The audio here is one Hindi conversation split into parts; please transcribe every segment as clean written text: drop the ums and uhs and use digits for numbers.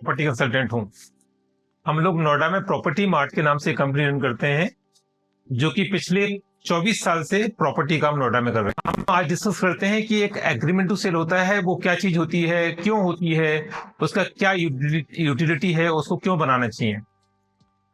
प्रॉपर्टी कंसल्टेंट हूँ। हम लोग नोएडा में प्रॉपर्टी मार्ट के नाम से कंपनी रन करते हैं, जो कि पिछले 24 साल से प्रॉपर्टी काम नोएडा में कर रहे हैं। हम आज डिस्कस करते हैं कि एक एग्रीमेंट टू सेल होता है, वो क्या चीज होती है, क्यों होती है, उसका क्या यूटिलिटी है, उसको क्यों बनाना चाहिए।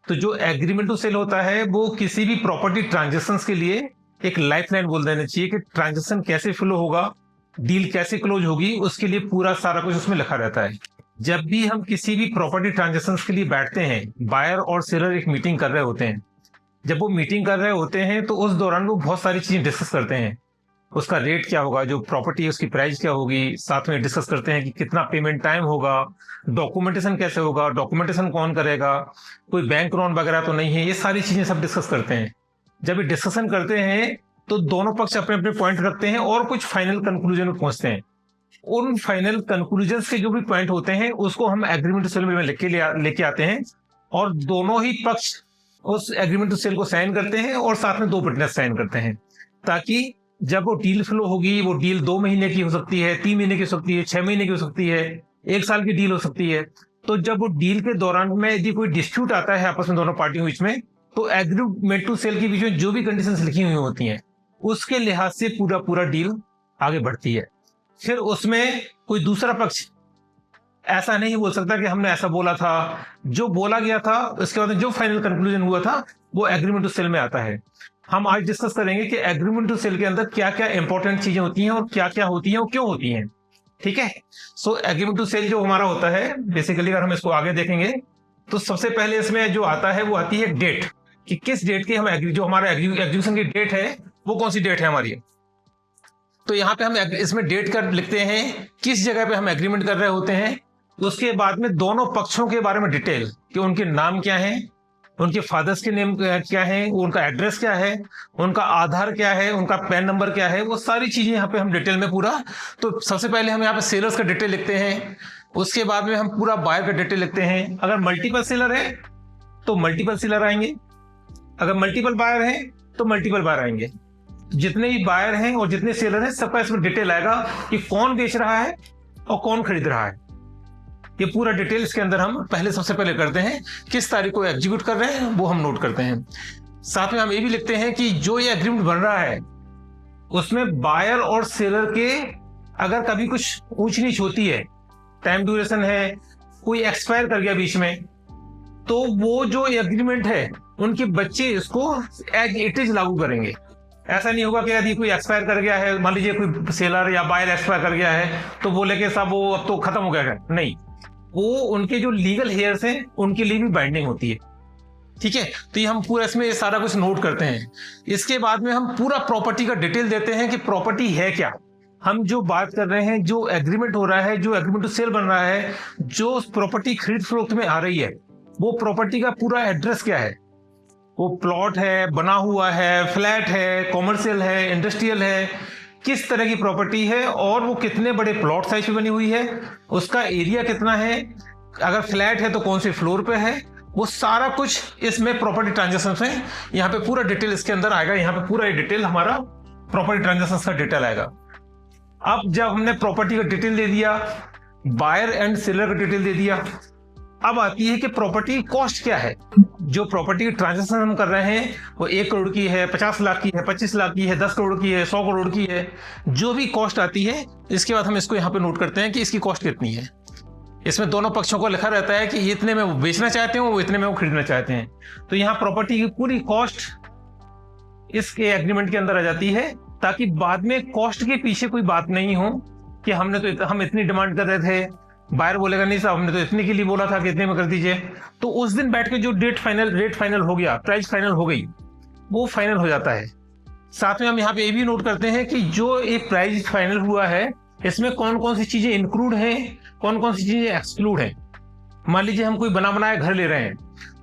तो जो एग्रीमेंट टू सेल होता है वो किसी भी प्रॉपर्टी ट्रांजेक्शन के लिए एक लाइफलाइन बोल देना चाहिए कि ट्रांजेक्शन कैसे फ्लो होगा, डील कैसे क्लोज होगी, उसके लिए पूरा सारा कुछ उसमें लिखा रहता है। जब भी हम किसी भी प्रॉपर्टी ट्रांजेक्शन के लिए बैठते हैं, बायर और सेलर एक मीटिंग कर रहे होते हैं। जब वो मीटिंग कर रहे होते हैं तो उस दौरान वो बहुत सारी चीजें डिस्कस करते हैं। उसका रेट क्या होगा, जो प्रॉपर्टी है उसकी प्राइस क्या होगी, साथ में डिस्कस करते हैं कि कितना पेमेंट टाइम होगा, डॉक्यूमेंटेशन कैसे होगा, डॉक्यूमेंटेशन कौन करेगा, कोई बैंक लोन वगैरह तो नहीं है, ये सारी चीजें सब डिस्कस करते हैं। जब ये डिस्कशन करते हैं तो दोनों पक्ष अपने अपने पॉइंट रखते हैं और कुछ फाइनल कंक्लूजन में पहुंचते हैं। उन फाइनल कंक्लूजन के जो भी पॉइंट होते हैं उसको हम एग्रीमेंट टू सेल में लेके आते हैं, और दोनों ही पक्ष उस एग्रीमेंट टू सेल को साइन करते हैं और साथ में 2 विटनेस साइन करते हैं, ताकि जब वो डील फ्लो होगी, वो डील 2 महीने की हो सकती है, 3 महीने की हो सकती है, 6 महीने की हो सकती है, 1 साल की डील हो सकती है। तो जब वो डील के दौरान में यदि कोई डिस्प्यूट आता है आपस में दोनों पार्टियों के बीच में, तो एग्रीमेंट टू सेल के बीच में जो भी कंडीशंस लिखी हुई होती हैं उसके लिहाज से पूरा डील आगे बढ़ती है। फिर उसमें कोई दूसरा पक्ष ऐसा नहीं बोल सकता कि हमने ऐसा बोला था, जो बोला गया था उसके बाद जो फाइनल कंक्लूजन हुआ था वो एग्रीमेंट टू सेल में आता है। हम आज डिस्कस करेंगे कि एग्रीमेंट टू सेल के अंदर क्या क्या इंपॉर्टेंट चीजें होती हैं और क्या क्या होती हैं और क्यों होती हैं। ठीक है। सो एग्रीमेंट टू सेल जो हमारा होता है, बेसिकली अगर हम इसको आगे देखेंगे तो सबसे पहले इसमें जो आता है वो आती है डेट, कि किस डेट की हम जो हमारा एग्जीक्यूशन की डेट है वो कौन सी डेट है हमारी। तो यहाँ पे हम इसमें डेट कर लिखते हैं, किस जगह पे हम एग्रीमेंट कर रहे होते हैं। उसके बाद में दोनों पक्षों के बारे में डिटेल, कि उनके नाम क्या है, उनके फादर्स के नेम क्या है, उनका एड्रेस क्या है, उनका आधार क्या है, उनका पैन नंबर क्या है, वो सारी चीजें यहाँ पे हम डिटेल में पूरा। तो सबसे पहले हम यहाँ पे सेलर्स का डिटेल लिखते हैं, उसके बाद में हम पूरा बायर का डिटेल लिखते हैं। अगर मल्टीपल सेलर है तो मल्टीपल सेलर आएंगे, अगर मल्टीपल बायर है तो मल्टीपल बायर आएंगे। जितने भी बायर हैं और जितने सेलर हैं सबका इसमें डिटेल आएगा कि कौन बेच रहा है और कौन खरीद रहा है। ये पूरा डिटेल इसके अंदर हम सबसे पहले करते हैं, किस तारीख को एग्जीक्यूट कर रहे हैं वो हम नोट करते हैं। साथ में हम ये भी लिखते हैं कि जो ये एग्रीमेंट बन रहा है उसमें बायर और सेलर के अगर कभी कुछ ऊंच नीच होती है, टाइम ड्यूरेशन है, कोई एक्सपायर कर गया बीच में, तो वो जो एग्रीमेंट है उनके बच्चे इसको एज इट इज लागू करेंगे। ऐसा नहीं होगा कि यदि कोई एक्सपायर कर गया है, मान लीजिए कोई सेलर या बायर एक्सपायर कर गया है तो बोले कि साहब वो अब तो खत्म हो गया है, नहीं, वो उनके जो लीगल हेयर्स हैं उनके लिए भी बाइंडिंग होती है। ठीक है। तो ये हम पूरा इसमें ये सारा कुछ नोट करते हैं। इसके बाद में हम पूरा प्रॉपर्टी का डिटेल देते हैं कि प्रॉपर्टी है क्या, हम जो बात कर रहे हैं, जो एग्रीमेंट हो रहा है, जो एग्रीमेंट टू सेल बन रहा है, जो प्रॉपर्टी खरीद फरोख्त में आ रही है, वो प्रॉपर्टी का पूरा एड्रेस क्या है, वो प्लॉट है, बना हुआ है, फ्लैट है, कॉमर्शियल है, इंडस्ट्रियल है, किस तरह की प्रॉपर्टी है और वो कितने बड़े प्लॉट साइज पे बनी हुई है, उसका एरिया कितना है, अगर फ्लैट है तो कौन से फ्लोर पे है, वो सारा कुछ इसमें प्रॉपर्टी ट्रांजेक्शन में यहाँ पे पूरा डिटेल इसके अंदर आएगा। यहाँ पे पूरा डिटेल हमारा प्रॉपर्टी ट्रांजेक्शन का डिटेल आएगा। अब जब हमने प्रॉपर्टी का डिटेल दे दिया, बायर एंड सेलर का डिटेल दे दिया, अब आती है कि प्रॉपर्टी कॉस्ट क्या है। जो प्रॉपर्टी ट्रांजैक्शन हम कर रहे हैं वो 1 करोड़ की है, 50 लाख की है, 25 लाख की है, 10 करोड़ की है, 100 करोड़ की है, जो भी कॉस्ट आती है, इसके बाद हम इसको यहाँ पे नोट करते हैं कि इसकी कॉस्ट कितनी है। इसमें दोनों पक्षों को लिखा रहता है कि इतने में वो बेचना चाहते हैं, वो इतने में वो खरीदना चाहते हैं। तो यहाँ प्रॉपर्टी की पूरी कॉस्ट इसके एग्रीमेंट के अंदर आ जाती है, ताकि बाद में कॉस्ट के पीछे कोई बात नहीं हो कि हम इतनी डिमांड कर रहे थे, बायर बोलेगा नहीं साहब हमने तो इतने के लिए बोला था कि इतने में कर दीजिए। तो उस दिन बैठ के जो रेट फाइनल हो गया, प्राइस फाइनल हो गई, वो फाइनल हो जाता है। साथ में हम यहाँ पे ये भी नोट करते हैं कि जो एक प्राइस फाइनल हुआ है इसमें कौन कौन सी चीजें इंक्लूड हैं, कौन कौन सी चीजें एक्सक्लूड हैं। मान लीजिए हम कोई बना बनाया घर ले रहे हैं,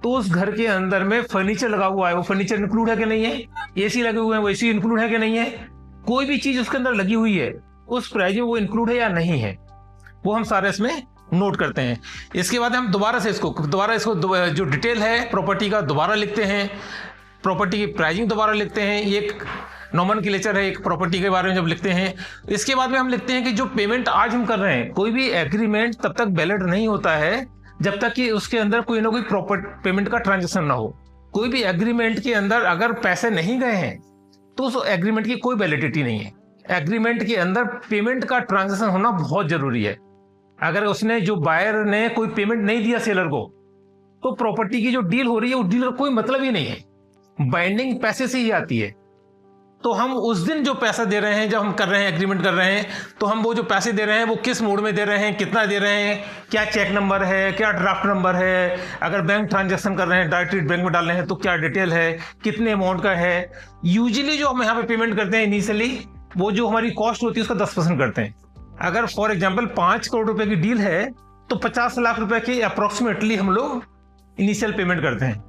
तो उस घर के अंदर में फर्नीचर लगा हुआ है, वो फर्नीचर इंक्लूड है कि नहीं है, एसी लगे हुए हैं, वो एसी इंक्लूड है कि नहीं है, कोई भी चीज उसके अंदर लगी हुई है उस प्राइस में वो इंक्लूड है या नहीं है, वो हम सारे इसमें नोट करते हैं। इसके बाद हम दोबारा इसको जो डिटेल है प्रॉपर्टी का दोबारा लिखते हैं, प्रॉपर्टी की प्राइसिंग दोबारा लिखते हैं। ये एक नॉमेनक्लेचर है एक प्रॉपर्टी के बारे में जब लिखते हैं। इसके बाद में हम लिखते हैं कि जो पेमेंट आज हम कर रहे हैं, कोई भी एग्रीमेंट तब तक वैलिड नहीं होता है जब तक कि उसके अंदर कोई ना कोई प्रॉपर पेमेंट का ट्रांजेक्शन ना हो। कोई भी एग्रीमेंट के अंदर अगर पैसे नहीं गए हैं तो उस एग्रीमेंट की कोई वैलिडिटी नहीं है। एग्रीमेंट के अंदर पेमेंट का ट्रांजेक्शन होना बहुत जरूरी है। अगर उसने जो बायर ने कोई पेमेंट नहीं दिया सेलर को, तो प्रॉपर्टी की जो डील हो रही है, वो डील का कोई मतलब ही नहीं है। बाइंडिंग पैसे से ही आती है। तो हम उस दिन जो पैसा दे रहे हैं, जब हम कर रहे हैं, एग्रीमेंट कर रहे हैं, तो हम वो जो पैसे दे रहे हैं वो किस मोड में दे रहे हैं, कितना दे रहे हैं, क्या चेक नंबर है, क्या ड्राफ्ट नंबर है, अगर बैंक ट्रांजैक्शन कर रहे हैं, डायरेक्टली बैंक में डाल रहे हैं तो क्या डिटेल है, कितने अमाउंट का है। यूजुअली जो हम यहाँ पे पेमेंट करते हैं इनिशियली, वो जो हमारी कॉस्ट होती है उसका 10% करते हैं। अगर फॉर एग्जाम्पल 5 करोड़ रुपए की डील है तो 50 लाख रुपए की अप्रोक्सीमेटली हम लोग इनिशियल पेमेंट करते हैं।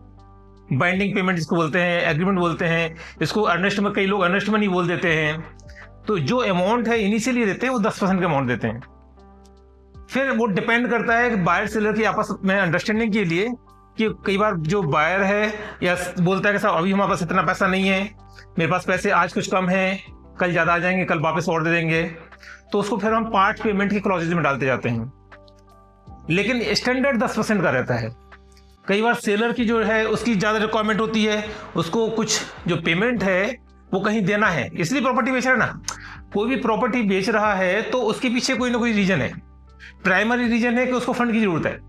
बाइंडिंग पेमेंट इसको बोलते हैं, एग्रीमेंट बोलते हैं इसको। अर्नेस्ट में कई लोग अर्नेस्ट मनी बोल देते हैं। तो जो अमाउंट है इनिशियली देते हैं वो 10% का अमाउंट देते हैं। फिर वो डिपेंड करता है बायर सेलर की आपस में अंडरस्टैंडिंग के लिए, कि कई बार जो बायर है या बोलता है कि साहब अभी हमारे पास इतना पैसा नहीं है, मेरे पास पैसे आज कुछ कम है, कल ज्यादा आ जाएंगे, कल वापस और दे देंगे। तो उसको फिर हम पार्ट पेमेंट की क्लॉजेज में डालते जाते हैं। लेकिन स्टैंडर्ड 10% का रहता है। कई बार सेलर की जो है उसकी ज्यादा रिक्वायरमेंट होती है, उसको कुछ जो पेमेंट है वो कहीं देना है, इसलिए प्रॉपर्टी बेच रहा है ना। कोई भी प्रॉपर्टी बेच रहा है तो उसके पीछे कोई ना कोई रीजन है। प्राइमरी रीजन है कि उसको फंड की जरूरत है।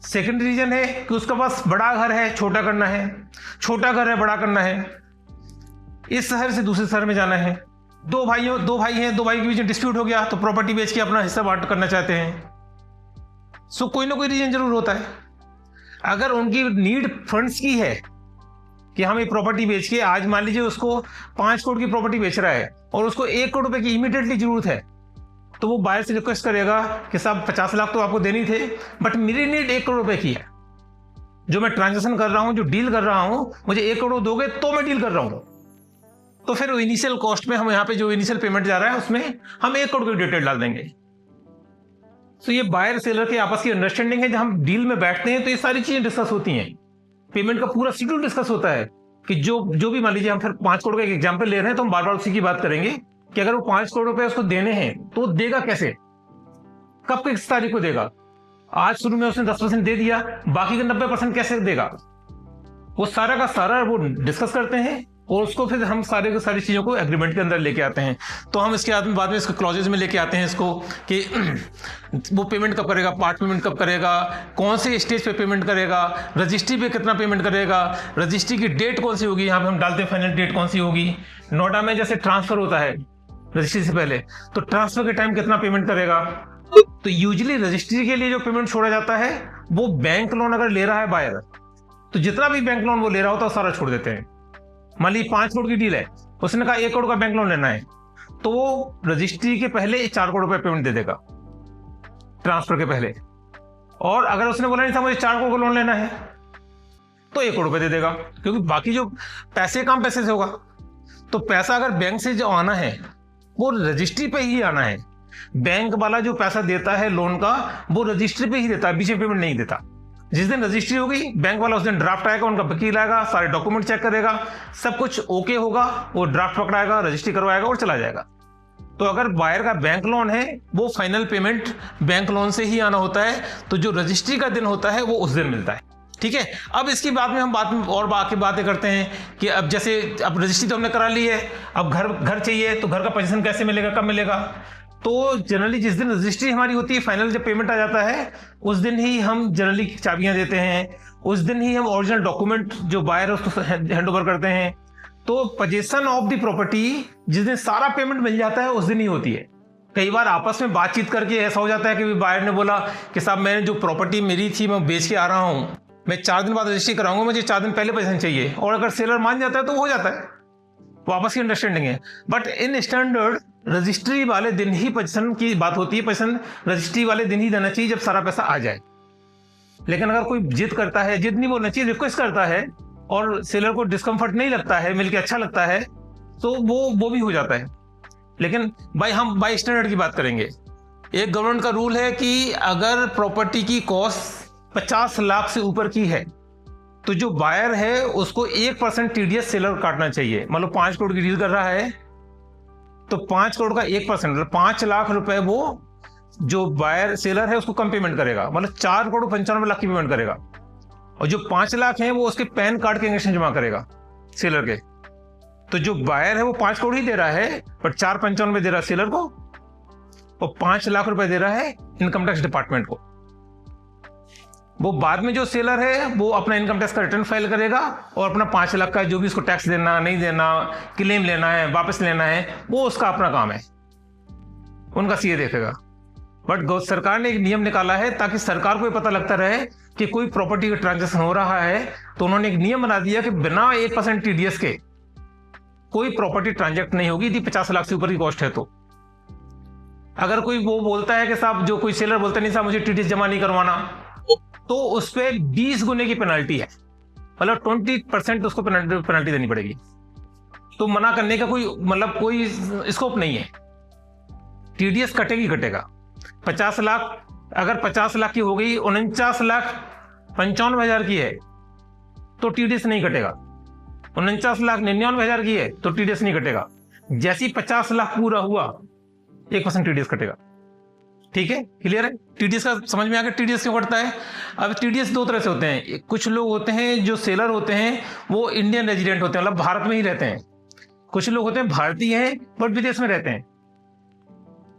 सेकेंडरी रीजन है कि उसके पास बड़ा घर है, छोटा करना है, छोटा घर है, बड़ा करना है, इस शहर से दूसरे शहर में जाना है। दो भाई हैं, दो भाई के बीच में डिस्प्यूट हो गया तो प्रॉपर्टी बेच के अपना हिस्सा बांट करना चाहते हैं। सो कोई ना कोई रीजन जरूर होता है। अगर उनकी नीड फंड्स की है कि हम ये प्रॉपर्टी बेच के, आज मान लीजिए उसको 5 करोड़ की प्रॉपर्टी बेच रहा है और उसको 1 करोड़ रुपए की इमीडिएटली जरूरत है, तो वो बायर से रिक्वेस्ट करेगा कि साहब 50 लाख तो आपको देनी थे, बट मेरी नीड 1 करोड़ रुपए की है। जो मैं ट्रांजेक्शन कर रहा हूं, जो डील कर रहा हूं, मुझे 1 करोड़ दोगे तो मैं डील कर रहा हूं। तो फिर इनिशियल कॉस्ट में हम यहाँ पे जो इनिशियल पेमेंट जा रहा है उसमें हम 1 करोड़ की डिटेल डाल देंगे। तो ये बायर सेलर के आपस की अंडरस्टैंडिंग है। जब हम डील में बैठते हैं तो ये सारी चीजें डिस्कस होती हैं। पेमेंट का पूरा शेड्यूल डिस्कस होता है कि जो भी मान लीजिए हम फिर 5 करोड़ का एक एग्जांपल ले रहे हैं, तो हम बार बार उसी की बात करेंगे कि अगर वो 5 करोड़ रुपए उसको देने हैं तो देगा कैसे, कब किस तारीख को देगा। आज शुरू में उसने 10% दे दिया, बाकी का 90% कैसे देगा, वो सारा का सारा वो डिस्कस करते हैं और उसको फिर हम सारी चीजों को एग्रीमेंट के अंदर लेके आते हैं। तो हम इसके बाद में इसको क्लॉजेज में लेके आते हैं इसको कि वो पेमेंट कब करेगा, पार्ट पेमेंट कब करेगा, कौन से स्टेज पे पेमेंट करेगा, रजिस्ट्री पे कितना पेमेंट करेगा, रजिस्ट्री की डेट कौन सी होगी, यहाँ पे हम डालते हैं फाइनल डेट कौन सी होगी। नोएडा में जैसे ट्रांसफर होता है रजिस्ट्री से पहले, तो ट्रांसफर के टाइम कितना पेमेंट करेगा। तो यूजुअली रजिस्ट्री के लिए जो पेमेंट छोड़ा जाता है वो बैंक लोन अगर ले रहा है बायर, तो जितना भी बैंक लोन वो ले रहा होता है वो सारा छोड़ देते हैं। मान ली 5 करोड़ की डील है, उसने कहा 1 करोड़ का बैंक लोन लेना है, तो वो रजिस्ट्री के पहले 4 करोड़ रुपए पेमेंट दे देगा ट्रांसफर के पहले। और अगर उसने बोला नहीं था मुझे 4 करोड़ का लोन लेना है, तो 1 करोड़ रुपए दे देगा, क्योंकि बाकी जो पैसे काम पैसे से होगा। तो पैसा अगर बैंक से जो आना है वो रजिस्ट्री पे ही आना है। बैंक वाला जो पैसा देता है लोन का वो रजिस्ट्री पे ही देता है, बीच में पेमेंट नहीं देता। जिस दिन रजिस्ट्री होगी बैंक वाला उस दिन ड्राफ्ट आएगा, उनका वकील आएगा, सारे डॉक्यूमेंट चेक करेगा, सब कुछ ओके होगा, वो ड्राफ्ट पकड़ाएगा, रजिस्ट्री करवाएगा और चला जाएगा। तो अगर बायर का बैंक लोन है वो फाइनल पेमेंट बैंक लोन से ही आना होता है, तो जो रजिस्ट्री का दिन होता है वो उस दिन मिलता है। ठीक है। अब इसके बाद में हम बाकी बातें करते हैं कि अब जैसे अब रजिस्ट्री तो हमने करा ली है, अब घर चाहिए, तो घर का पोजीशन कैसे मिलेगा, कब मिलेगा। तो जनरली जिस दिन रजिस्ट्री हमारी होती है, फाइनल जब पेमेंट आ जाता है, उस दिन ही हम जनरली चाबियां देते हैं, उस दिन ही हम ओरिजिनल डॉक्यूमेंट जो बायर है उसको हैंड ओवर करते हैं। तो पोजीशन ऑफ द प्रॉपर्टी जिस दिन सारा पेमेंट मिल जाता है उस दिन ही होती है। कई बार आपस में बातचीत करके ऐसा हो जाता है कि बायर ने बोला कि साहब मैंने जो प्रॉपर्टी मेरी थी मैं बेच के आ रहा हूं, मैं 4 दिन बाद रजिस्ट्री कराऊंगा, मुझे 4 दिन पहले पोजीशन चाहिए। और अगर सेलर मान जाता है तो हो जाता है, वापस की अंडरस्टैंडिंग है। बट इन स्टैंडर्ड रजिस्ट्री वाले दिन ही पोजीशन की बात होती है, पोजीशन रजिस्ट्री वाले दिन ही देना चाहिए जब सारा पैसा आ जाए। लेकिन अगर कोई जिद करता है, जिद नहीं बोलना चाहिए, रिक्वेस्ट करता है और सेलर को डिस्कम्फर्ट नहीं लगता है, मिलके अच्छा लगता है, तो वो भी हो जाता है। लेकिन हम बाई स्टैंडर्ड की बात करेंगे। एक गवर्नमेंट का रूल है कि अगर प्रॉपर्टी की कॉस्ट 50 लाख से ऊपर की है तो जो बायर है उसको 1% टीडीएस सेलर काटना चाहिए। मतलब 5 करोड़ की डील कर रहा है तो 5 करोड़ का 1% मतलब 5 लाख रुपए वो जो बायर सेलर है उसको कम पेमेंट करेगा, मतलब 4,95,00,000 की पेमेंट करेगा, और जो 5 लाख है वो उसके पैन कार्ड के इंजेक्शन जमा करेगा सेलर के। तो जो बायर है वो 5 करोड़ ही दे रहा है, बट 4,95,00,000 दे रहा है सेलर को, और 5 लाख रुपए दे रहा है इनकम टैक्स डिपार्टमेंट को। वो बाद में जो सेलर है वो अपना इनकम टैक्स का रिटर्न फाइल करेगा, और अपना 5 लाख का जो भी उसको टैक्स देना, नहीं देना, क्लेम लेना है, वापस लेना है, वो उसका अपना काम है, उनका सीए देखेगा। बट सरकार ने एक नियम निकाला है ताकि सरकार को ये पता लगता रहे कि कोई प्रॉपर्टी का ट्रांजेक्शन हो रहा है, तो उन्होंने एक नियम बना दिया कि बिना 1% टीडीएस के कोई प्रॉपर्टी ट्रांजेक्ट नहीं होगी यदि 50 लाख से ऊपर की कॉस्ट है। तो अगर कोई वो बोलता है कि साहब, जो कोई सेलर बोलता है नहीं साहब मुझे टीडीएस जमा नहीं करवाना, तो उस पर 20 गुने की पेनल्टी है, मतलब 20% उसको पेनल्टी देनी पड़ेगी। तो मना करने का कोई स्कोप नहीं है, टीडीएस कटेगा। 50 लाख अगर 50 लाख की हो गई, 49,95,000 की है तो टीडीएस नहीं कटेगा, 49,99,000 की है तो टीडीएस नहीं कटेगा। जैसी 50 लाख पूरा हुआ 1% टीडीएस कटेगा। ठीक है, क्लियर है? टीडीएस का समझ में आ गया, टीडीएस क्यों कटता है? अब टीडीएस दो तरह से होते हैं। कुछ लोग होते हैं जो सेलर होते हैं वो इंडियन रेजिडेंट होते हैं, मतलब भारत में ही रहते हैं। कुछ लोग होते हैं भारतीय हैं बट विदेश में रहते हैं।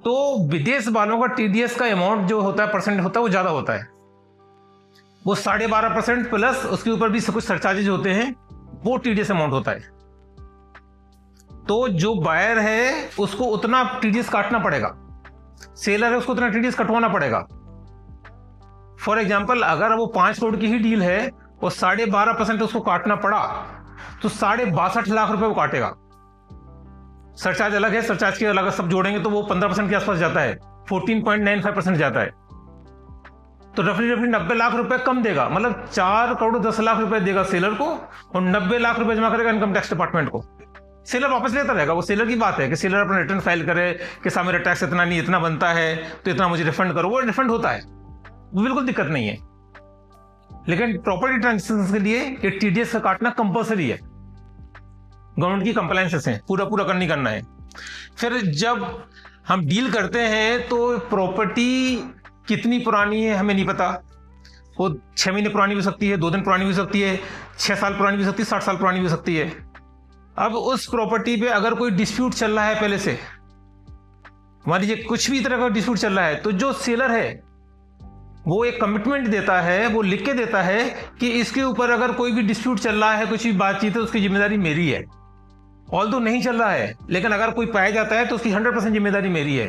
तो विदेश वालों का टीडीएस का अमाउंट जो होता है, परसेंट होता है, वो ज्यादा होता है। वो 12.5% प्लस उसके ऊपर भी कुछ सरचार्जेज होते हैं, वो टीडीएस अमाउंट होता है। तो जो बायर है उसको उतना टीडीएस काटना पड़ेगा, सेलर है उसको उतना टीडीएस कटवाना पड़ेगा। फॉर एग्जाम्पल, अगर वो 5 करोड़ की ही डील है और 12.5% उसको काटना पड़ा, तो 62.5 लाख रुपए वो काटेगा। सरचार्ज अलग है, सरचार्ज के अलग सब जोड़ेंगे तो वो 15% के आसपास जाता है, 14.95% जाता है। तो रफली 90 लाख रुपए कम देगा, मतलब 4,10,00,000 रुपए देगा सेलर को, और 90 लाख रुपए जमा करेगा इनकम टैक्स डिपार्टमेंट को। सेलर वापस लेता रहेगा, वो सेलर की बात है कि सेलर अपना रिटर्न फाइल करे कि साहब मेरा टैक्स इतना नहीं, इतना बनता है तो इतना मुझे रिफंड करो, वो रिफंड होता है, वो बिल्कुल दिक्कत नहीं है। लेकिन प्रॉपर्टी ट्रांजेक्शन के लिए ये टीडीएस का काटना कंपल्सरी है, गवर्नमेंट की कंप्लायंसेस हैं, पूरा करना है। फिर जब हम डील करते हैं तो प्रॉपर्टी कितनी पुरानी है हमें नहीं पता, वो 6 महीने पुरानी भी हो सकती है, 2 दिन पुरानी भी हो सकती है, 6 साल पुरानी भी हो सकती है, 60 साल पुरानी भी हो सकती है। अब उस प्रॉपर्टी पे अगर कोई डिस्प्यूट चल रहा है पहले से, मान लीजिए कुछ भी तरह का डिस्प्यूट चल रहा है, तो जो सेलर है वो एक कमिटमेंट देता है, वो लिख के देता है कि इसके ऊपर अगर कोई भी डिस्प्यूट चल रहा है, कुछ भी बातचीत है, उसकी जिम्मेदारी मेरी है। ऑल्दो नहीं चल रहा है, लेकिन अगर कोई पाया जाता है तो उसकी 100% जिम्मेदारी मेरी है।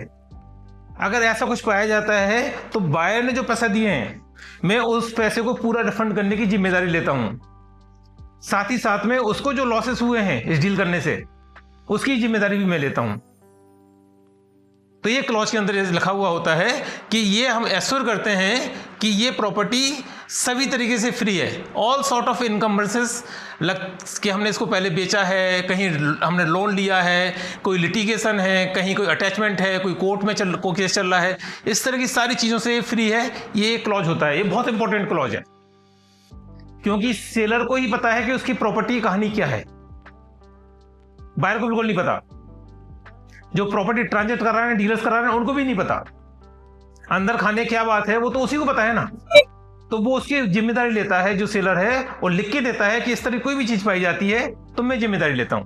अगर ऐसा कुछ पाया जाता है तो बायर ने जो पैसा दिए हैं, मैं उस पैसे को पूरा रिफंड करने की जिम्मेदारी लेता हूं। साथ ही साथ में उसको जो लॉसेस हुए हैं इस डील करने से, उसकी जिम्मेदारी भी मैं लेता हूं। तो ये क्लॉज के अंदर लिखा हुआ होता है कि ये हम एश्योर करते हैं कि ये प्रॉपर्टी सभी तरीके से फ्री है, ऑल सॉर्ट ऑफ इनकम्बरेंसेस, कि हमने इसको पहले बेचा है, कहीं हमने लोन लिया है, कोई लिटिगेशन है, कहीं कोई अटैचमेंट है, कोई कोर्ट में कोई केस चल रहा है, इस तरह की सारी चीज़ों से फ्री है। ये क्लॉज होता है, ये बहुत इंपॉर्टेंट क्लॉज है, क्योंकि सेलर को ही पता है कि उसकी प्रॉपर्टी की कहानी क्या है, बायर को बिल्कुल नहीं पता। जो प्रॉपर्टी ट्रांजेक्ट कर रहे हैं, डीलर्स कर रहे हैं, उनको भी नहीं पता अंदर खाने क्या बात है, वो तो उसी को पता है ना। तो वो उसकी जिम्मेदारी लेता है जो सेलर है, और लिख के देता है कि इस तरह कोई भी चीज पाई जाती है तो मैं जिम्मेदारी लेता हूं।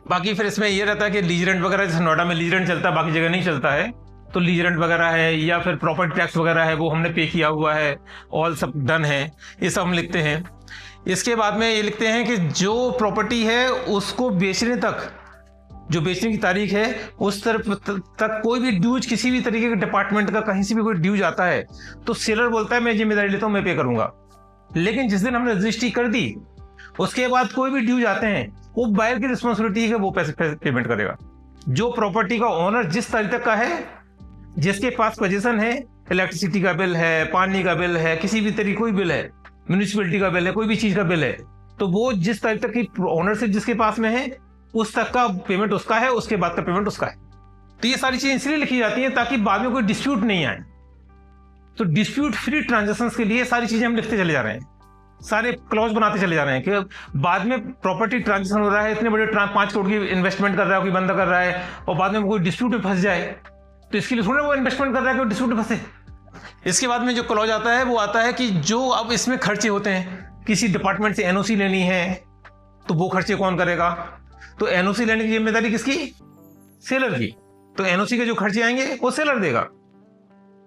बाकी फिर इसमें यह रहता है कि लीज रेंट वगैरह, जैसे नोएडा में लीज रेंट चलता है, बाकी जगह नहीं चलता है, तो लीज रेंट वगैरह है या फिर प्रॉपर्टी टैक्स वगैरह है वो हमने पे किया हुआ है, ऑल सब डन है, ये सब हम लिखते हैं। इसके बाद में ये लिखते हैं कि जो प्रॉपर्टी है उसको बेचने तक, जो बेचने की तारीख है उस तरफ तक कोई भी ड्यूज किसी भी तरीके के डिपार्टमेंट का कहीं से भी कोई ड्यूज आता है तो सेलर बोलता है मैं जिम्मेदारी लेता हूं, मैं पे करूंगा। लेकिन जिस दिन हमने रजिस्ट्री कर दी उसके बाद कोई भी ड्यूज आते हैं वो बायर की रिस्पॉन्सिबिलिटी है कि वो पैसे पेमेंट करेगा। जो प्रॉपर्टी का ओनर जिस तारीख तक का है, जिसके पास पोजीशन है, इलेक्ट्रिसिटी का बिल है, पानी का बिल है, किसी भी तरीके कोई बिल है, म्यूनिसिपैलिटी का बिल है, कोई भी चीज का बिल है, तो वो जिस तारीख तक की ओनरशिप जिसके पास में है उस तक का पेमेंट उसका है, उसके बाद का पेमेंट उसका है। तो ये सारी चीजें इसलिए लिखी जाती हैं ताकि बाद में कोई डिस्प्यूट नहीं आए। तो डिस्प्यूट फ्री ट्रांजैक्शंस के लिए सारी चीजें हम लिखते चले जा रहे हैं, सारे क्लॉज बनाते चले जा रहे हैं कि बाद में प्रॉपर्टी ट्रांजैक्शन हो रहा है, इतने बड़े 5 करोड़ की इन्वेस्टमेंट कर रहा है कोई बंदा कर रहा है, और बाद में कोई डिस्प्यूट में फंस जाए तो इसके लिए थोड़ा वो इन्वेस्टमेंट कर रहा है कि डिस्प्यूट फंसे। इसके बाद में जो क्लॉज आता है वो आता है कि जो अब इसमें खर्चे होते हैं, किसी डिपार्टमेंट से एनओसी लेनी है तो वो खर्चे कौन करेगा? तो एनओसी लेने की जिम्मेदारी किसकी? सेलर की। तो एनओसी के जो खर्चे आएंगे वो सेलर देगा।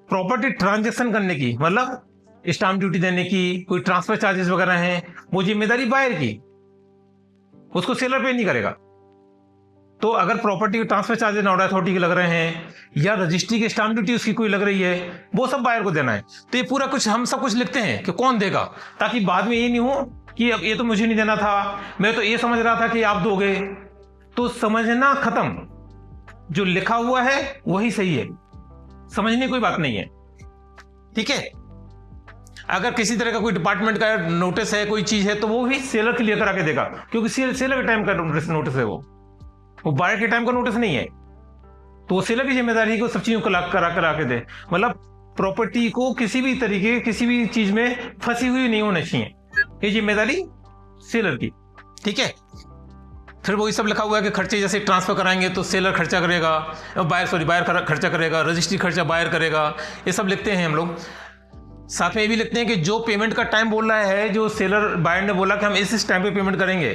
प्रॉपर्टी ट्रांजैक्शन करने की, मतलब स्टाम्प ड्यूटी देने की, कोई ट्रांसफर चार्जेस वगैरह हैं, वो जिम्मेदारी बायर की, उसको सेलर पे नहीं करेगा। तो अगर प्रॉपर्टी ट्रांसफर चार्जेस नोडा अथॉरिटी के लग रहे हैं या रजिस्ट्री की स्टाम्प ड्यूटी उसकी कोई लग रही है, वो सब बायर को देना है। तो ये पूरा कुछ हम सब कुछ लिखते हैं कि कौन देगा, ताकि बाद में ये नहीं हो कि अब ये तो मुझे नहीं देना था, मैं तो ये समझ रहा था कि आप दोगे। तो समझना खत्म, जो लिखा हुआ है वही सही है, समझने की कोई बात नहीं है। ठीक है, अगर किसी तरह का कोई डिपार्टमेंट का नोटिस है, कोई चीज है, तो वो भी सेलर क्लियर करा के देगा, क्योंकि सेलर के टाइम का नोटिस है, वो बायर के टाइम का नोटिस नहीं है। तो वो सेलर की जिम्मेदारी को सब चीजों को करा के दे। मतलब प्रॉपर्टी को किसी भी तरीके, किसी भी चीज में फंसी हुई नहीं होनी चाहिए, ये जिम्मेदारी सेलर की। ठीक है, फिर वही सब लिखा हुआ है कि खर्चे जैसे ट्रांसफर कराएंगे तो सेलर खर्चा करेगा, बायर खर्चा करेगा, रजिस्ट्री खर्चा बायर करेगा, ये सब लिखते हैं हम लोग। साथ में ये भी लिखते हैं कि जो पेमेंट का टाइम बोल रहा है, जो सेलर बायर ने बोला कि हम इस टाइम पे पेमेंट करेंगे,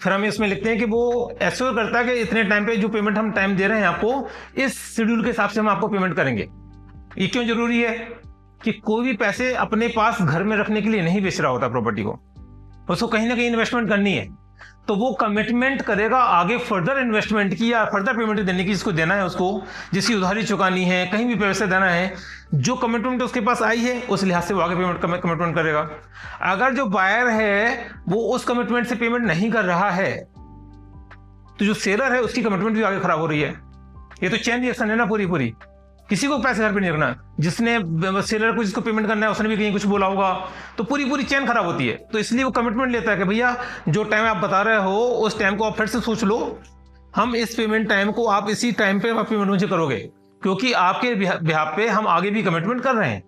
फिर हम इसमें लिखते हैं कि वो एश्योर करता है कि इतने टाइम पे जो पेमेंट हम टाइम दे रहे हैं आपको, इस शेड्यूल के हिसाब से हम आपको पेमेंट करेंगे। ये क्यों जरूरी है? कि कोई भी पैसे अपने पास घर में रखने के लिए नहीं बेच रहा होता प्रॉपर्टी को, उसको कहीं ना कहीं इन्वेस्टमेंट करनी है। तो वो कमिटमेंट करेगा आगे फर्दर इन्वेस्टमेंट की या फर्दर पेमेंट देने की, जिसको देना है उसको, जिसकी उधारी चुकानी है, कहीं भी पैसे देना है, जो कमिटमेंट उसके पास आई है उस लिहाज से वो आगे कमिटमेंट करेगा। अगर जो बायर है वो उस कमिटमेंट से पेमेंट नहीं कर रहा है, तो जो सेलर है उसकी कमिटमेंट भी आगे खराब हो रही है। ये तो चेन रिएक्शन है ना पूरी। किसी को पैसे घर पे नहीं रखना, जिसने सेलर को जिसको पेमेंट करना है उसने भी कहीं कुछ बोला होगा, तो पूरी चेन खराब होती है। तो इसलिए वो कमिटमेंट लेता है कि भैया जो टाइम आप बता रहे हो उस टाइम को आप फिर से सोच लो, हम इस पेमेंट टाइम को आप इसी टाइम पे पेमेंट मुझे करोगे, क्योंकि आपके बिहाफ पे हम आगे भी कमिटमेंट कर रहे हैं।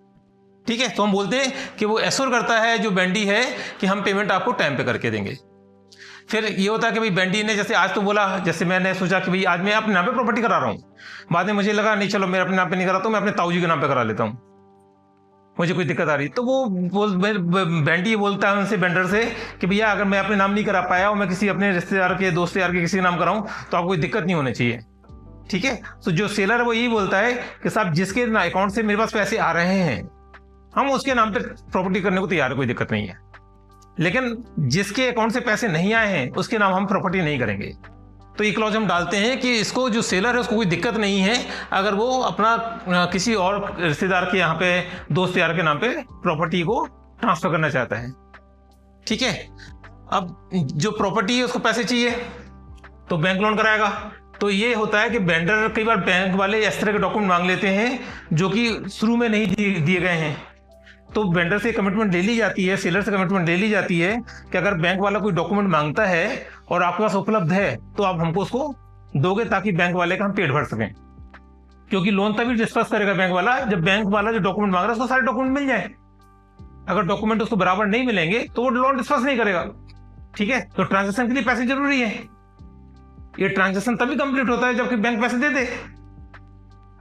ठीक है, तो हम बोलते हैं कि वो एश्योर करता है जो बेंडी है कि हम पेमेंट आपको टाइम पे करके देंगे। फिर ये होता है कि भाई बेंडी ने जैसे आज तो बोला, जैसे मैंने सोचा कि भाई आज मैं अपने नाम पे प्रॉपर्टी करा रहा हूँ, बाद में मुझे लगा नहीं चलो मैं अपने नाम पे नहीं कराता हूँ, मैं अपने ताऊजी के नाम पे करा लेता हूँ, मुझे कोई दिक्कत आ रही। तो वो बेंडी ये बोलता है उनसे, बेंडर से, कि भैया अगर मैं अपने नाम नहीं करा पाया और मैं किसी अपने रिश्तेदार के, दोस्त यार के किसी के नाम कराऊँ तो आपको कोई दिक्कत नहीं होनी चाहिए। ठीक है, तो जो सेलर है वो यही बोलता है कि साहब जिसके अकाउंट से मेरे पास पैसे आ रहे हैं हम उसके नाम पे प्रॉपर्टी करने को तैयार है, कोई दिक्कत नहीं है। लेकिन जिसके अकाउंट से पैसे नहीं आए हैं उसके नाम हम प्रॉपर्टी नहीं करेंगे। तो ये क्लॉज हम डालते हैं कि इसको जो सेलर है उसको कोई दिक्कत नहीं है अगर वो अपना किसी और रिश्तेदार के यहाँ पे, दोस्त यार के नाम पे प्रॉपर्टी को ट्रांसफर करना चाहता है। ठीक है, अब जो प्रॉपर्टी है उसको पैसे चाहिए तो बैंक लोन कराएगा। तो ये होता है कि वेंडर, कई बार बैंक वाले इस तरह के डॉक्यूमेंट मांग लेते हैं जो कि शुरू में नहीं दिए गए हैं। तो वेंडर से कमिटमेंट ले ली जाती है, सेलर से कमिटमेंट ले ली जाती है कि अगर बैंक वाला कोई डॉक्यूमेंट मांगता है और आपके पास उपलब्ध है तो आप हमको उसको दोगे, ताकि बैंक वाले का हम पेट भर सकें। क्योंकि लोन तभी डिस्कस करेगा बैंक वाला जब बैंक वाला जो डॉक्यूमेंट मांग रहा है उसको सारे डॉक्यूमेंट मिल जाए। अगर डॉक्यूमेंट उसको बराबर नहीं मिलेंगे तो वो लोन डिस्कस नहीं करेगा। ठीक है, तो ट्रांजेक्शन के लिए पैसे जरूरी है। ये ट्रांजेक्शन तभी कंप्लीट होता है जबकि बैंक पैसे दे दे।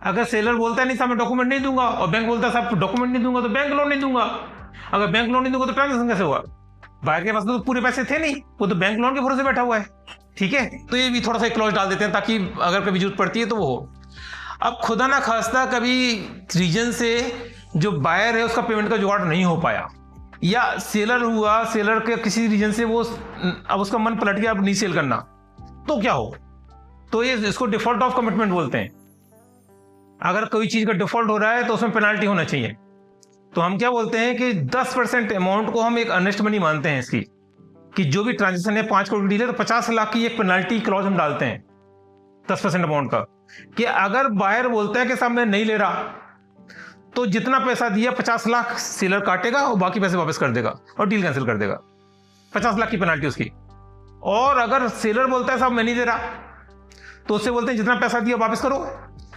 अगर सेलर बोलता है नहीं साहब मैं डॉक्यूमेंट नहीं दूंगा और बैंक बोलता है साहब डॉक्यूमेंट नहीं दूंगा, तो बैंक लोन नहीं दूंगा। अगर बैंक लोन नहीं दूंगा तो ट्रांजेक्शन कैसे हुआ? बायर के पास तो पूरे पैसे थे नहीं, वो तो बैंक लोन के भरोसे बैठा हुआ है। ठीक है, तो ये भी थोड़ा सा क्लॉज डाल देते हैं ताकि अगर कभी जरूरत पड़ती है तो वो हो। अब खुदा ना खास्ता कभी रीजन से जो बायर है उसका पेमेंट का जुगाड़ नहीं हो पाया, या सेलर हुआ, सेलर के किसी रीजन से वो अब उसका मन पलट गया अब नहीं सेल करना, तो क्या हो? तो ये इसको डिफॉल्ट ऑफ कमिटमेंट बोलते हैं। अगर कोई चीज का डिफॉल्ट हो रहा है तो उसमें पेनाल्टी होना चाहिए। तो हम क्या बोलते हैं कि 10% अमाउंट को हम एक अर्नेस्ट मनी मानते हैं इसकी, कि जो भी ट्रांजेक्शन है 5 करोड़ डील है तो 50 लाख की एक पेनाल्टी क्लॉज हम डालते हैं 10% अमाउंट का, कि अगर बायर बोलता है कि साहब मैं नहीं ले रहा तो जितना पैसा दिया 50 लाख सेलर काटेगा और बाकी पैसे वापस कर देगा और डील कैंसिल कर देगा। 50 लाख की पेनाल्टी उसकी। और अगर सेलर बोलता है साहब मैं नहीं दे रहा तो उससे बोलते हैं जितना पैसा दिया वापस करो,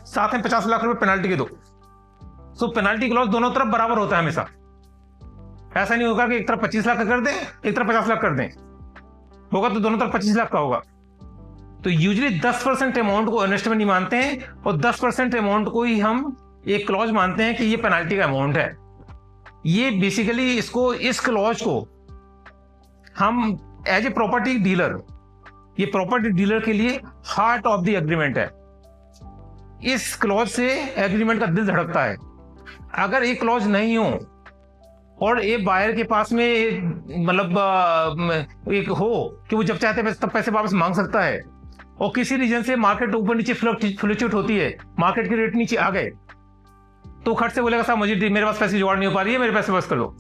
साथ में 50 लाख रुपए पेनाल्टी के दो। सो पेनाल्टी क्लॉज दोनों तरफ बराबर होता है हमेशा। ऐसा नहीं होगा कि एक तरफ 25 लाख का कर दें, एक तरफ 50 लाख कर दें, होगा तो दोनों तरफ 25 लाख का होगा। तो यूजुअली 10% अमाउंट को इन्वेस्टमेंट नहीं मानते हैं और 10% अमाउंट को ही हम एक क्लॉज मानते हैं कि ये पेनाल्टी का अमाउंट है। ये बेसिकली इस क्लॉज को हम एज ए प्रॉपर्टी डीलर, ये प्रॉपर्टी डीलर के लिए हार्ट ऑफ द एग्रीमेंट है। इस क्लॉज से एग्रीमेंट का दिल धड़कता है। अगर एक क्लॉज नहीं हो और एक बायर के पास में मतलब एक हो कि वो जब चाहते तब पैसे वापस मांग सकता है, और किसी रीजन से मार्केट ऊपर नीचे फ्लक्चुएट होती है, मार्केट के रेट नीचे आ गए, तो खट से बोलेगा साहब मुझे मेरे पास पैसे जुगाड़ नहीं हो पा रही है, मेरे पैसे बस कर लो।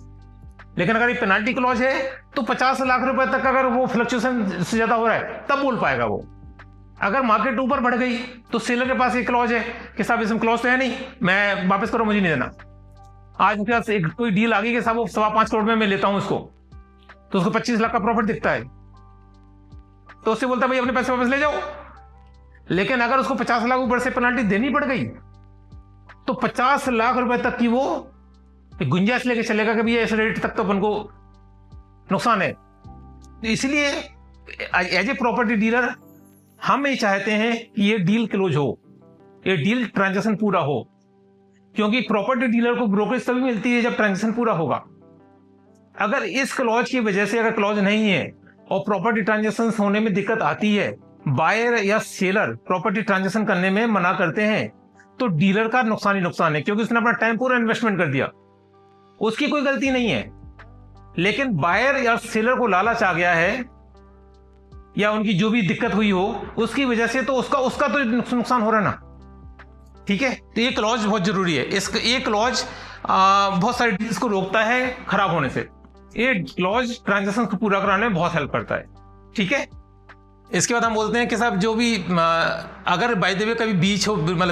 लेकिन अगर ये पेनाल्टी क्लॉज है तो 50 लाख रुपए तक अगर वो फ्लक्चुएशन से ज्यादा हो रहा है तब बोल पाएगा वो। अगर मार्केट ऊपर बढ़ गई तो सेलर के पास एक क्लॉज है कि साहब इसमें क्लॉज तो है नहीं, मैं वापस करो, मुझे नहीं देना। आज उसके पास एक कोई डील आ गई कि साहब वो 5.25 करोड़ में मैं लेता हूं उसको, तो उसको 25 लाख का प्रॉफिट दिखता है, तो उससे बोलता है भाई अपने पैसे वापस ले जाओ। लेकिन अगर उसको 50 लाख ऊपर से पेनाल्टी देनी पड़ गई तो 50 लाख रुपए तक की वो गुंजाइश लेके चलेगा कि भैया इस रेट तक तो अपन को नुकसान है। तो इसलिए एज ए प्रॉपर्टी डीलर हम ये चाहते हैं कि ये डील क्लोज हो, ये डील ट्रांजैक्शन पूरा हो, क्योंकि प्रॉपर्टी डीलर को ब्रोकरेज तभी मिलती है जब ट्रांजैक्शन पूरा होगा। अगर इस क्लॉज की वजह से अगर क्लॉज नहीं है और प्रॉपर्टी ट्रांजैक्शन होने में दिक्कत आती है, बायर या सेलर प्रॉपर्टी ट्रांजैक्शन करने में मना करते हैं, तो डीलर का नुकसान ही नुकसान है, क्योंकि उसने अपना टाइम पूरा इन्वेस्टमेंट कर दिया, उसकी कोई गलती नहीं है। लेकिन बायर या सेलर को लालच आ गया है या उनकी जो भी दिक्कत हुई हो उसकी वजह से, तो उसका तो नुकसान हो रहा है ना। ठीक है, तो ये क्लॉज बहुत जरूरी है। ये क्लॉज बहुत सारे डील्स को रोकता है खराब होने से। ये क्लॉज ट्रांजैक्शन को पूरा कराने में बहुत हेल्प करता है। ठीक है, इसके बाद हम बोलते हैं कि साहब जो भी अगर बाय द वे कभी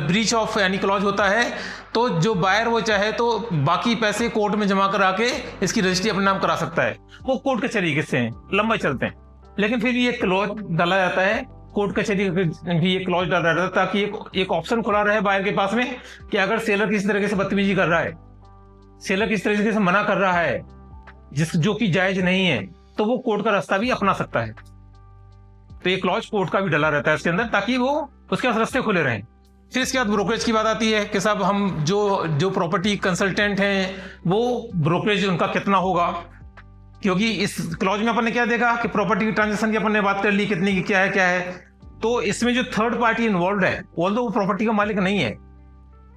ब्रीच ऑफ यानी क्लॉज होता है, तो जो बायर वो चाहे तो बाकी पैसे कोर्ट में जमा करा के इसकी रजिस्ट्री अपने नाम करा सकता है। वो कोर्ट के तरीके से हैं, लंबे चलते हैं, लेकिन फिर ये क्लॉज डाला जाता है, कोर्ट कचहरी भी ये क्लॉज डाला जाता है ताकि एक ऑप्शन खुला रहे बायर के पास में कि अगर सेलर किसी तरीके से बदतमीजी कर रहा है, सेलर किसी तरीके से मना कर रहा है जो कि जायज नहीं है, तो वो कोर्ट का रास्ता भी अपना सकता है। तो ये क्लॉज कोर्ट का भी डला रहता है इसके अंदर, ताकि वो उसके पास रास्ते खुले रहें। फिर इसके बाद ब्रोकरेज की बात आती है कि साहब हम जो प्रॉपर्टी कंसल्टेंट हैं वो ब्रोकरेज उनका कितना होगा, क्योंकि इस क्लॉज में अपन ने क्या देखा कि प्रॉपर्टी की ट्रांजैक्शन की अपन ने बात कर ली कितनी की क्या है, तो इसमें जो थर्ड पार्टी इन्वॉल्व है, ऑल्दो वो प्रॉपर्टी का मालिक नहीं है,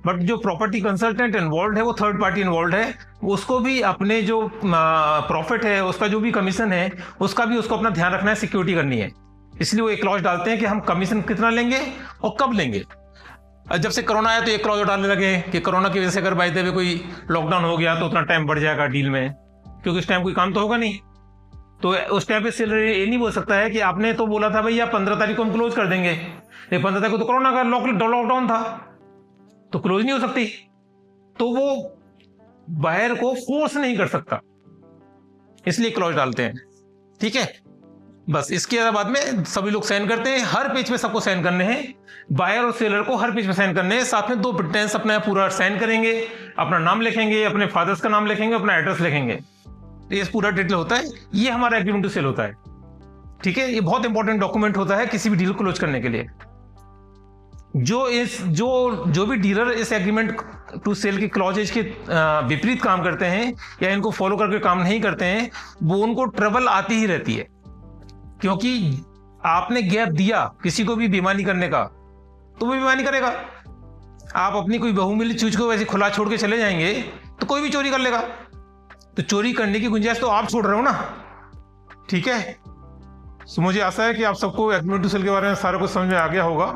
बट जो प्रॉपर्टी कंसल्टेंट इन्वॉल्व है वो थर्ड पार्टी इन्वॉल्व है, उसको भी अपने जो प्रॉफिट है उसका जो भी कमीशन है उसका भी उसको अपना ध्यान रखना है, सिक्योरिटी करनी है। इसलिए वो एक क्लॉज डालते हैं कि हम कमीशन कितना लेंगे और कब लेंगे। जब से कोरोना आया तो एक क्लॉज डालने लगे कि कोरोना की वजह से अगर बाय द वे कोई लॉकडाउन हो गया तो उतना टाइम बढ़ जाएगा डील में, क्योंकि उस टाइम कोई काम तो होगा नहीं। तो उस टाइम पे सेलर ये नहीं बोल सकता है कि आपने तो बोला था भैया 15 तारीख को हम क्लोज कर देंगे, लेकिन 15 तारीख को तो कोरोना का लॉकडाउन था, तो क्लोज नहीं हो सकती। तो वो बायर को फोर्स नहीं कर सकता, इसलिए क्लॉज डालते हैं। ठीक है, बस इसके बाद में सभी लोग साइन करते हैं, हर पेज पे सबको साइन करने हैं, बायर और सेलर को हर पेज पे साइन करने हैं। साथ में 2 प्रिटेंस अपना पूरा साइन करेंगे, अपना नाम लिखेंगे, अपने फादर्स का नाम लिखेंगे, अपना एड्रेस लिखेंगे, ये पूरा डिटेल होता है। ये हमारा एग्रीमेंट टू सेल होता है। ठीक है, ये बहुत इंपॉर्टेंट डॉक्यूमेंट होता है किसी भी डील को क्लोज करने के लिए। जो भी डीलर इस एग्रीमेंट टू सेल की क्लॉजेज के विपरीत काम करते हैं या इनको फॉलो करके काम नहीं करते हैं, वो उनको ट्रबल आती ही रहती है, क्योंकि आपने गैप दिया किसी को भी बेईमानी करने का तो वो बेईमानी करेगा। आप अपनी कोई बहुमूल्य चीज को वैसे खुला छोड़ के चले जाएंगे तो कोई भी चोरी कर लेगा, तो चोरी करने की गुंजाइश तो आप छोड़ रहे हो ना। ठीक है, तो मुझे आशा है कि आप सबको एग्रीमेंट टू सेल के बारे में सारा कुछ समझ में आ गया होगा।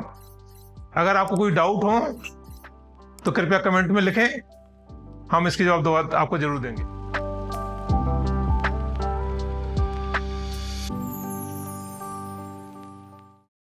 अगर आपको कोई डाउट हो तो कृपया कमेंट में लिखें, हम इसके जवाब आपको जरूर देंगे।